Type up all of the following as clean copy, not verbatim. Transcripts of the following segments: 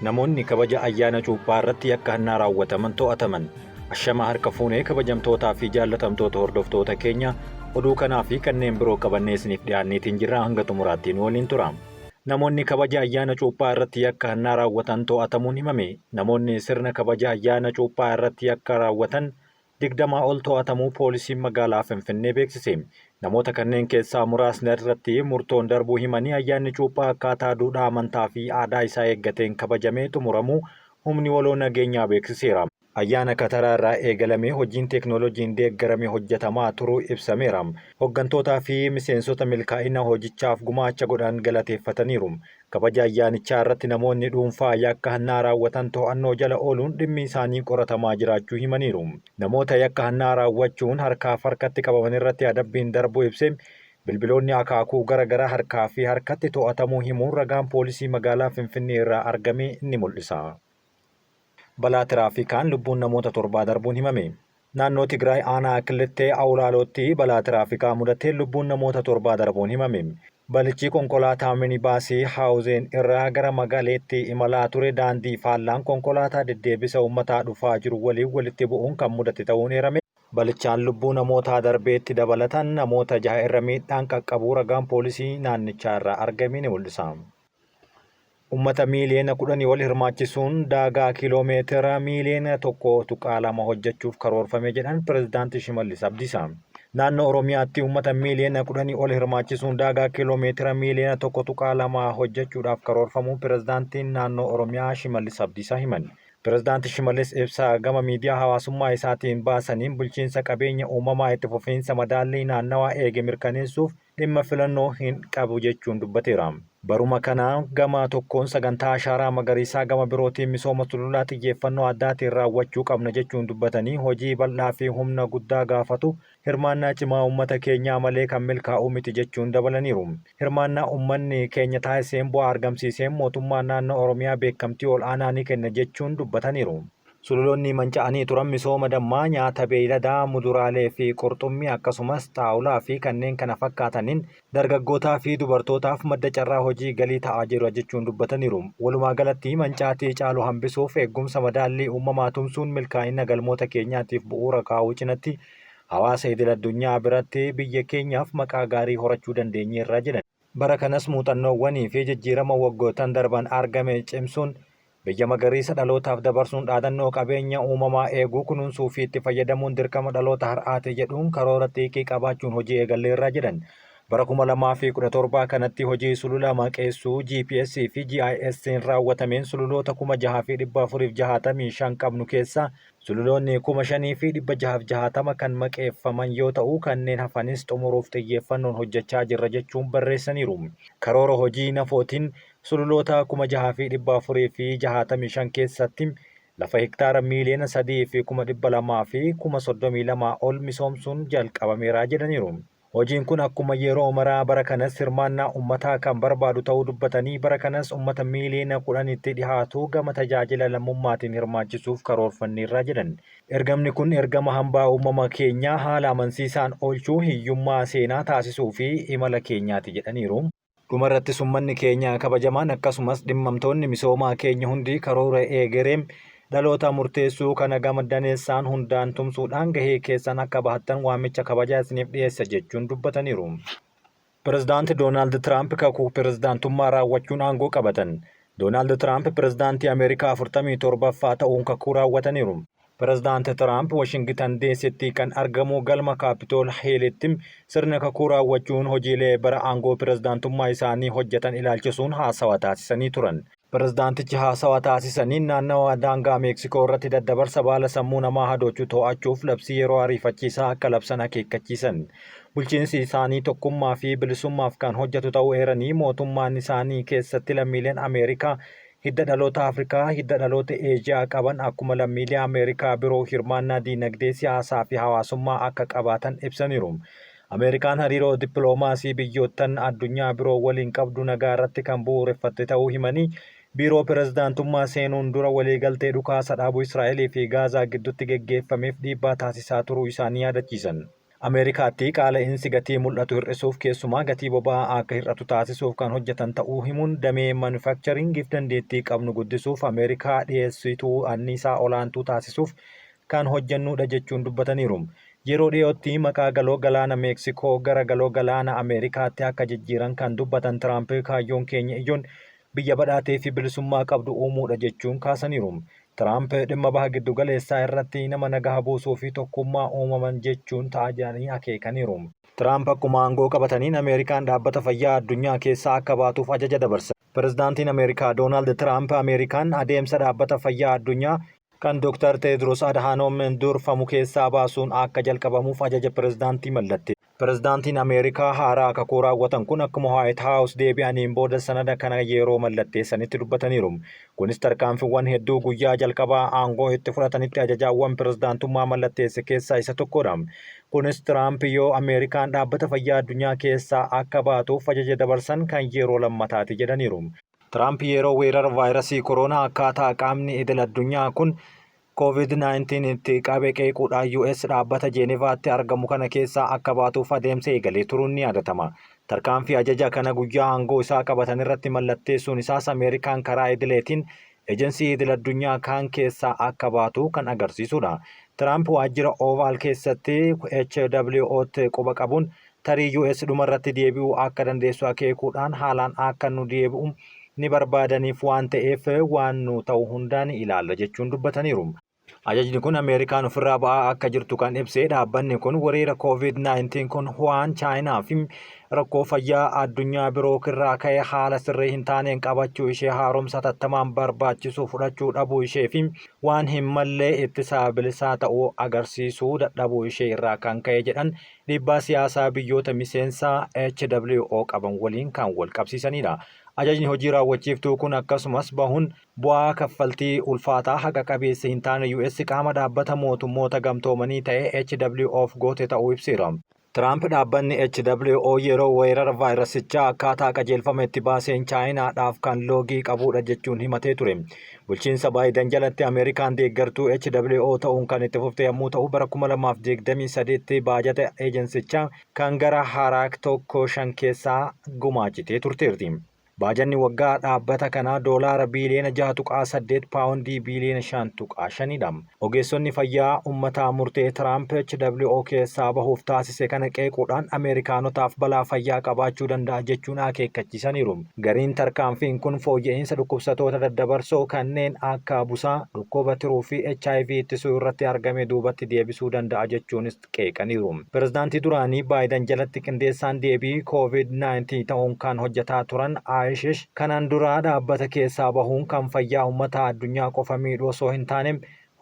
Namoonni kabaja ayyaana cuuphaa irratti yakka hannaa raawwataman to'ataman. Ashama harka fuunee kabajamtootaa fi jaallatamtoota hordoftoota keenya oduu kanaa fi kanneen biroo qabannee isiniif dhiyaanneetiin jirra hanga xumuraattiin waliin tura. Namoonni kabaja ayyaana cuuphaa irratti yakka hannaa raawwatan to'atamuun himame. Namoonni sirna kabaja ayyaana cuuphaa irratti yakka raawwatan 20 ol to'atamuu poolisiin magaalaa Finfinnee beeksise. Namoota kanneen keessaa muraasni irratti murtoon darbuu himanii ayyaanni cuuphaa akkaataa duudhaa amantaa fi aadaa isaa eeggateen kabajamee xumuramuu humni waloo nageenyaa beeksiseera. Ayyaana kataraa irraa eegalamee hojiin teeknooloojiin deeggaramee hojjetamaa turuu ibsameera. Hoggantootaa fi miseensota milkaa'ina hojichaaf gumaacha godhan galateeffataniiru. Kabaja ayyaanichaa irratti namoonni dhuunfaa yakka hannaa raawwatan to'annoo jala ooluun dhimmi isaanii qoratamaa jiraachuu himaniiru. Namoota yakka hannaa raawwachuun harkaaf harkatti qabaman irratti adabbiin darbuu ibse. Bilbiloonni akaakuu garaagaraa harkaa fi harkatti to'atamuu himuun ragaan poolisii magaalaa Finfinnee irraa argame ni mul'isa. Balaa tiraafikaan lubbuun namoota 7 darbuun himame. Naannoo Tigraay aanaa Killittee Awulaalootti balaa tiraafikaa mudatee lubbuun namoota 7 darbuun himame. Balichi konkolaataa minibaasii Haawuzeen irraa gara Magaaleetti imalaa ture daandii faallaan konkolaataa deddeebisa uummataa dhufaa jiru waliin walitti bu'uun kan mudate ta'uun eerame. Balichaan lubbuu namootaa darbeetti dabalatan namoota 6 irra miidhaan qaqqabuu ragaan poolisii naannichaa irraa argame ni mul'isa. Uummata miiliyoona 10 ol hirmaachisuun daagaa kiiloomeetira miiliyoona 1.2 hojjechuuf karoorfame jedhan Pireezidaantii Shimallis Abdiisaa. Naannoo Oromiyaatti uummata miiliyoona 10 ol hirmaachisuun daagaa kiiloomeetira miiliyoona 1.2 hojjechuudhaaf karoorfamuu Pireezidaantiin naannoo Oromiyaa Shimallis Abdiisaa himan. Pireezidaantii Shimallis ibsaa gama miidiyaa hawaasummaa isaatiin baasaniin bulchiinsa qabeenya uumamaa itti fufiinsa madaallii naannawaa eege mirkaneessuuf dhimma filannoo hin qabu jechuun dubbateera. Baruma kana gama tokkoon sagantaa ashaaraa magariisaa gama birootiin misooma sululaa xiyyeeffannoo addaatiin raawwachuu qabna jechuun dubbatanii hojii bal'aa fi humna guddaa gaafatu hirmaannaa cimaa uummata keenyaa malee kan milkaa'uu miti jechuun dabalaniiru. Hirmaannaa uummanni keenya taasiseen bu'aa argamsiiseen mootummaan naannoo Oromiyaa beekamtii ol aanaa ni kenna jechuun dubbataniiru. Sululoonni manca'anii turan misooma dammaa nyaata beeyladaa muduraalee fi qurxummii akkasumas xaawulaa fi kanneen kana fakkaataniin dargaggootaa fi dubartootaaf madda carraa hojii galii ta'aa jiru jechuun dubbataniiru. Walumaa galatti mancaatii caalu hambisuuf eegumsa madaallii uumamaa tumsuun milkaa'ina galmoota keenyaatiif bu'uura kaa'uu cinatti hawaasa idil-addunyaa biratti biyya keenyaaf maqaa gaarii horachuu dandeenyeerra jedhan. Bara kanas muuxannoowwanii fi jijjiirama waggootan darban argame cimsuun biyya magariisa dhalootaaf dabarsuun dhaadannoo qabeenya uumamaa eeguu kunuunsuu fi itti fayyadamuun dirqama dhaloota har'aati jedhuun karoora xiiqii qabaachuun hojii eegalleerra jedhan. Bara 2017 kanatti hojii sulula maqeessuu GPS fi GIS'n raawwatameen sululoota 6,465 qabnu keessaa sululoonni 5,660 kan maqeeffaman yoo ta'u kanneen hafanis xumuruuf xiyyeeffannoon hojjechaa jirra jechuun barreessaniiru. Karoora hojii nafootiin sululoota 6,465 keessatti lafa hektaara miiliyoona 3,200 fi 32,000 ol misoomsuun jalqabameera jedhaniiru. Hojiin kun akkuma yeroo maraa bara kanas hirmaannaa uummataa kan barbaadu ta'uu dubbatanii bara kanas uummata miiliyoona 10tti dhihaatu gama tajaajila lammummaatiin hirmaachisuuf karoorfanneerra jedhan. Ergamni kun ergama hambaa uumama keenyaa haala amansiisaan oolchuu hiyyummaa seenaa taasisuu fi imala keenyaati jedhaniiru. Dhumarrattis uummanni keenya kabajamaan akkasumas dhimmamtoonni misoomaa keenya hundi karoora eegereen dhaloota murteessuu kana gama daneessaan hundaan tumsuudhaan gahee keessan akka bahattan waamicha kabajaa isiniif dhiyeessa jechuun dubbataniiru. Pireezidaantii Doonaald Tiraamp kakuu pireezidaantummaa raawwachuun aangoo qabatan. Doonaald Tiraamp pireezidaantii Ameerikaa 47ffaa ta'uun kakuu raawwataniiru. Pireezidaantii Tiraamp Washingtan DC'tti kan argamu galma Kaapitool Hiilitti sirna kakuu raawwachuun hojiilee bara aangoo pireezidaantummaa isaanii hojjetan ilaalchisuun haasawaa taasisanii turan. Pireezidaantichi haasawaa taasisaniin naannawa daangaa Meeksikoo irratti daddabarsa baala sammuu namaa hadoochuu to'achuuf labsii yeroo ariifachiisaa akka labsan akeekkachiisan. Bulchiinsi isaanii tokkummaa fi bilisummaaf kan hojjetu ta'uu eeranii mootummaan isaanii keessatti lammiileen Ameerikaa hidda dhaloota Afrikaa, hidda dhaloota Eejiyaa qaban akkuma lammiilee Ameerikaa biroo hirmaannaa diinagdee siyaasaa fi hawaasummaa akka qabaatan ibsaniiru. Ameerikaan hariiroo dippiloomaasii biyyoottan addunyaa biroo waliin qabdu nagaa irratti kan bu'uureffatte ta'uu himanii biiroo pireezidaantummaa seenuun dura waliigaltee dhukaasa dhaabuu Israa'elii fi Gaazaa gidduutti geggeeffameef dhiibbaa taasisaa turuu isaanii yaadachiisan. Ameerikaatti qaala'insi gatii mul'atu hir'isuuf keessumaa gatii boba'aa akka hir'atu taasisuuf kan hojjetan ta'uu himuun damee maanufakcharingiif dandeettii qabnu guddisuuf Ameerikaa dhiyeessituu anniisaa olaantuu taasisuuf kan hojjannudha jechuun dubbataniiru. Yeroo dhiyootti maqaa galoo galaana Meeksikoo gara galoo galaana Ameerikaatti akka jijjiiran kan dubbatan Tiraamp kaayyoon keenya ijoon biyya badhaatee fi bilisummaa qabdu uumuudha jechuun kaasaniiru. Tiraamp dhimma baha giddu galeessaa irratti nama nagaa buusuu fi tokkummaa uumaman jechuun ta'a jedhanii akeekaniiru. Tiraamp akkuma aangoo qabataniin Ameerikaan dhaabbata fayyaa addunyaa keessaa akka baatuuf ajaja dabarse. Pireezidaantiin Ameerikaa Doonaald Tiraamp Ameerikaan adeemsa dhaabbata fayyaa addunyaa kan Dr. Teediroos Adhaanoom durfamu keessaa baasuun akka jalqabamuuf ajaja pireezidaantii mallatte. Pireezidaantiin Ameerikaa haaraa kakuu raawwatan kun akkuma Waayit Haawus deebi'aniin booda sanada kana yeroo mallatteessanitti dubbataniiru. Kunis tarkaanfiiwwan hedduu guyyaa jalqabaa aangoo itti fudhatanitti ajajaawwan pireezidaantummaa mallatteesse keessaa isa tokkodha. Kunis Tiraamp yoo Ameerikaan dhaabbata fayyaa addunyaa keessaa akka baatuuf ajaja dabarsan kan yeroo lammataati jedhaniiru. Tiraamp yeroo weerara vaayirasii koronaa akkaataa qaamni idil addunyaa kun COVID-19 itti qabe qeequudhaan US dhaabbata Jeenevaatti argamu kana keessaa akka baatuuf adeemsa eegalee turuun ni yaadatama. Tarkaanfii ajaja kana guyyaa aangoo isaa qabatan irratti mallatteessuun isaas Ameerikaan karaa idileetiin ejensii idil addunyaa kaan keessaa akka baatu kan agarsiisudha. Tiraamp waajjira Ovaal keessatti HWO'tti quba qabuun tarii US dhumarratti deebi'uu akka dandeessu akeekuudhaan haalaan akka nu deebi'u ni barbaadaniif waan ta'eef waan nu ta'u hundaan ilaalla jechuun dubbataniiru. Ajajni kun Ameerikaan ofirraa ba'aa akka jirtu kan ibsee dhaabbanni kun weerara COVID-19 kun waan Chaayinaa fi rakkoo fayyaa addunyaa biroo irraa ka'e haala sirrii hin taaneen qabachuu ishee haaromsa tattamaan barbaachisu fudhachuu dhabuu ishee fi waan hin mallee ittisaa bilisaa ta'uu agarsiisuu dadhabuu ishee irraa kan ka'e jedhan dhiibbaa siyaasaa biyyoota miseensaa HWO qaban waliin kan wal qabsiisanidha. Ajajni hojii raawwachiiftuu kun akkasumas bahuun bu'aa kaffaltii ulfaataa haqa qabeessa hin taane US qaama dhaabbata mootummoota gamtoomanii ta'e HWO'f goote ta'uu ibseera. Tiraamp dhaabbanni HWO yeroo weerara vaayirasichaa akkaataa qajeelfama itti baaseen Chaayinaadhaaf kan loogii qabudha jechuun himatee ture. Bulchiinsa Baayiden jalatti Ameerikaan deeggartuu HWO ta'uun kan itti fufte yommuu ta'u bara 2023 baajata eejensichaa kan gara harka tokko shan keessaa gumaachitee turteerti. Baajanni waggaa dhaabbata kanaa doolaara biiliyoona 6.8 paawundii biiliyoona 5.5dha. Ogeessonni fayyaa uummataa murtee Tiraamp HWO keessaa bahuuf taasise kana qeequudhaan Ameerikaanotaaf balaa fayyaa qabaachuu danda'a jechuun akeekkachiisaniiru. Gariin tarkaanfiin kun fooyya'insa dhukkubsatoota daddabarsoo kanneen akka busaa, dhukkuba tiruu fi HIV ittisuu irratti argame duubatti deebisuu danda'a jechuunis qeeqaniiru. Pireezidaantii duraanii Baayiden jalatti qindeessaan deebii COVID-19 ta'uun kan hojjetaa turan Aayishish kanaan duraa dhaabbata keessaa bahuun kan fayyaa uummataa addunyaa qofa miidhuu osoo hin taane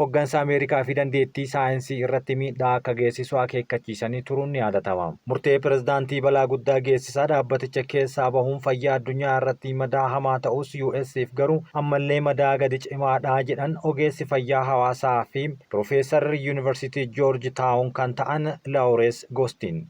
hoggansa Ameerikaa fi dandeettii saayinsii irratti miidhaa akka geessisu akeekkachiisanii turuun ni yaadatama. Murtee pireezidaantii balaa guddaa geessisaa dhaabbaticha keessaa bahuun fayyaa addunyaa irratti madaa hamaa ta'us US'f garuu ammallee madaa gadi cimaadhaa jedhan ogeessi fayyaa hawaasaa fi Piroofeesarri Yuunivarsiitii Joorji Taawun kan ta'an Laawurees Goostiin.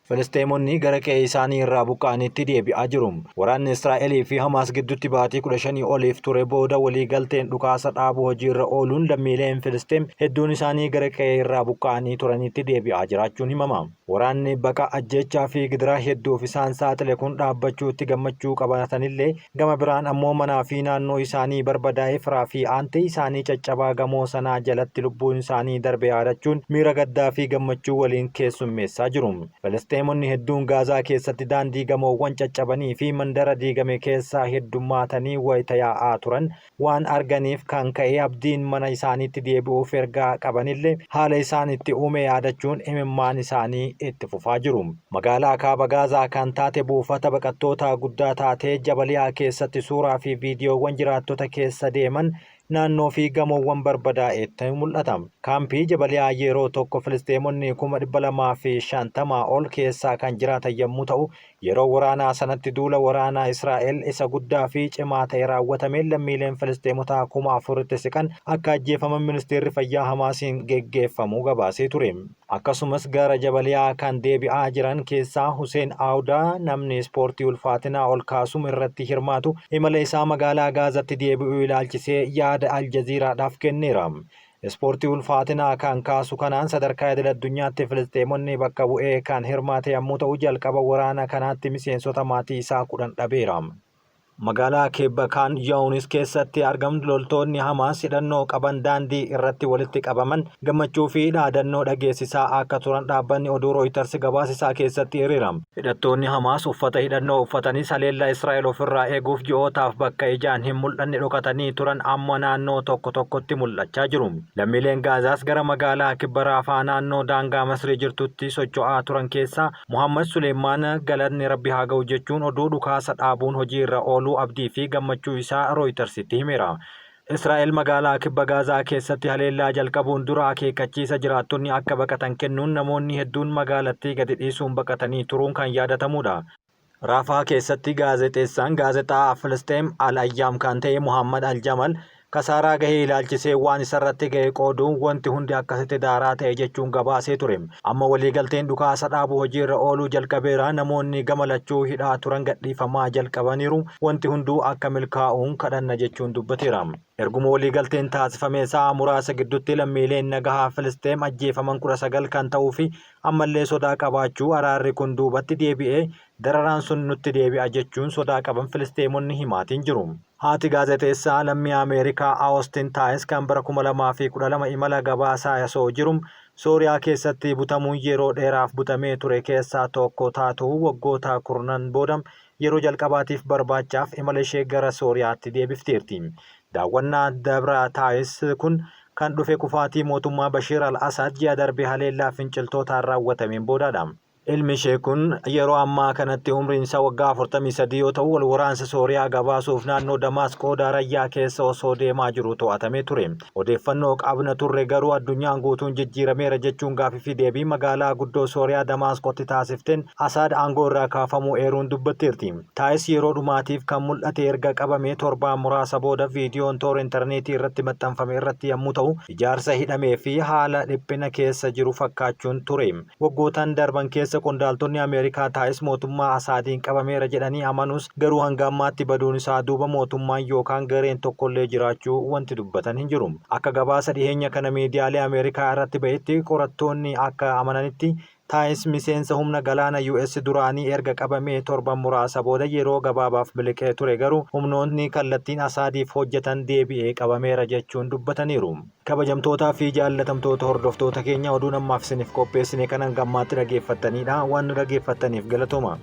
Filisxeemonni gara qe'ee isaanii irraa buqqa'anitti deebi'aa jiru. Waraanni Israa'elii fi Hamaas gidduutti baatii 15 oliif ture booda waliigalteen dhukaasa dhaabuu hojiirra ooluun lammiileen Filisxeem hedduun isaanii gara qe'ee irraa buqqa'anii turanitti deebi'aa jiraachuun himama. Waraanni baqa ajjechaa fi gidiraa hedduuf isaan saaxile kun dhaabbachuutti gammachuu qabatanillee gama biraan ammoo manaa fi naannoo isaanii barbadaa'ee firaa fi aantee isaanii caccabaa gamoo sanaa jalatti lubbuun isaanii darbe yaadachuun miira gaddaa fi gammachuu waliin keessummeessaa jiru. Filisxeemonni hedduun Gaazaa keessatti daandii gamoowwan caccabanii fi mandara diigame keessaa heddummaatanii wayita yaa'aa turan waan arganiif kan ka'e abdiin mana isaaniitti deebi'uuf ergaa qabanillee haala isaan itti uume yaadachuun imimmaan isaanii itti fufaa jiru. Magaalaa kaaba Gaazaa kan taate buufata baqattoota guddaa taatee Jabaliyaa keessatti suuraa fi viidiyoowwan jiraattota keessa deeman naannoo fi gamoowwan barbadaa'etti mul'ata. Kaampii Jabaliyaa yeroo tokko Filisxeemonni 250 ol keessaa kan jiraatan yommuu ta'u, yeroo waraanaa sanatti duula waraanaa Israa'el isa guddaa fi cimaa ta'e raawwatameen lammiileen Filisxeemotaa 4,000 siqan akka ajjeefaman ministeerri fayyaa Hamaasiin geggeeffamuu gabaasee ture. Akkasumas gara Jabaliyaa kan deebi'aa jiran keessaa Huseen Aawudaa namni ispoortii ulfaatinaa ol kaasum irratti hirmaatu imala isaa magaalaa Gaazaatti deebi'uu ilaalchisee yaada Aljaziiraadhaaf kenneera. Ispoortii ulfaatinaa kan kaasu kanaan sadarkaa idil addunyaatti Filisxeemonni bakka bu'ee kan hirmaate yommuu ta'u jalqaba waraana kanaatti miseensota maatii isaa 10 dhabeera. Magaalaa Kibba Khan Younis keessatti argamtu loltoonni Hamaas hidhannoo qaban daandii irratti walitti qabaman gammachuu fi dhaadannoo dhageessisaa akka turan dhaabbanni oduu Reuters gabaasisaa keessatti hiriira. Hidhattoonni Hamaas uffata hidhannoo uffatanii haleellaa Israa'el ofirraa eeguuf ji'ootaaf bakka ijaan hin mul'anne dhokatanii turan amma naannoo tokko tokkotti mul'achaa jiru. Lammiileen Gaazaas gara magaalaa Kibba Raafaa naannoo daangaa Masrii jirtutti socho'aa turan keessaa Muhammad Suleemaan galanni Rabbi haa ga'u jechuun oduu dhukaasa dhaabuun hojii irra abdii fi gammachuu isaa Rooyitersitti himeera. Israa'el magaalaa Kibba Gaazaa keessatti haleellaa jalqabuun dura akeekkachiisa jiraattonni akka baqatan kennuun namoonni hedduun magaalattii gadi dhiisuun baqatanii turuun kan yaadatamudha. Raafaa keessatti gaazexeessaan gaazexaa Filisxeem Al-Ayyaam kan ta'e Muhammad Al-Jamal kasaaraa gahee ilaalchisee waan isarratti ga'e qooduun wanti hundi akkasitti daaraa ta'e jechuun gabaasee ture. Amma waliigalteen dhukaasa dhaabuu hojiirra ooluu jalqabeera. Namoonni gama lachuu hidhaa turan gadhiifamaa jalqabaniiru. Wanti hunduu akka milkaa'uun kadhanna jechuun dubbateera. Erguma waliigalteen taasifame sa'a muraasa gidduutti lammiileen nagahaa Filisxeem ajjeefaman 19 kan ta'uu fi ammallee sodaa qabaachuu araarri kun duubatti deebi'ee dararaan sun nutti deebi'a jechuun sodaa qaban Filisxeemonni himaatiin jiru. Haati gaazexeessaa lammii Ameerikaa Austin Tice kan bara 2012 imala gabaasaa osoo jiru Sooriyaa keessatti butamuun yeroo dheeraaf butamee ture keessaa tokko taatu waggoota 10 booda yeroo jalqabaatiif barbaachaaf imala ishee gara Sooriyaatti deebifteerti. Daawwannaa Dabra Tice kun kan dhufe kufaatii mootummaa Bashiir al-Assad ji'a darbee haleellaa finciltootaan raawwatameen boodadha. Ilmi ishee kun yeroo ammaa kanatti umriin isaa waggaa 43 yoo ta'u waraansa Sooriyaa gabaasuuf naannoo Damaasqoo Daarayyaa keessa osoo deemaa jiru to'atamee ture. Odeeffannoo qabna turre garuu addunyaan guutuun jijjiirameera jechuun gaaffii fi deebii magaalaa guddoo Sooriyaa Damaasqootti taasifteen Assad aangoo irraa kaafamuu eeruun dubbatteerti. Taayis yeroo dhumaatiif kan mul'ate erga qabamee torbaan muraasa booda viidiyoon toora intarneetii irratti maxxanfame irratti yommuu ta'u ijaarsa hidhamee fi haala dhiphina keessa jiru fakkaachuun ture. Waggootaan darban keessa qondaaltonni Ameerikaa Taayis mootummaa Asaadiin qabameera jedhanii amanuus garuu hanga ammaatti baduun isaa duuba mootummaan yookaan gareen tokkollee jiraachuu wanti dubbatan hin jiru. Akka gabaasa dhiheenya kana miidiyaalee Ameerikaa irratti ba'etti qorattoonni akka amananitti Taayis miseensa humna galaana US duraanii erga qabamee torban muraasa booda yeroo gabaabaaf biliqee ture garuu humnoonni kallattiin Asaadiif hojjetan deebi'ee qabameera jechuun dubbataniiru. Kabajamtootaa fi jaallatamtoota hordoftoota keenya oduun ammaaf isiniif qopheessine kanan gammaatti dhaggeeffattanidha. Waan nu dhaggeeffattaniif galatooma.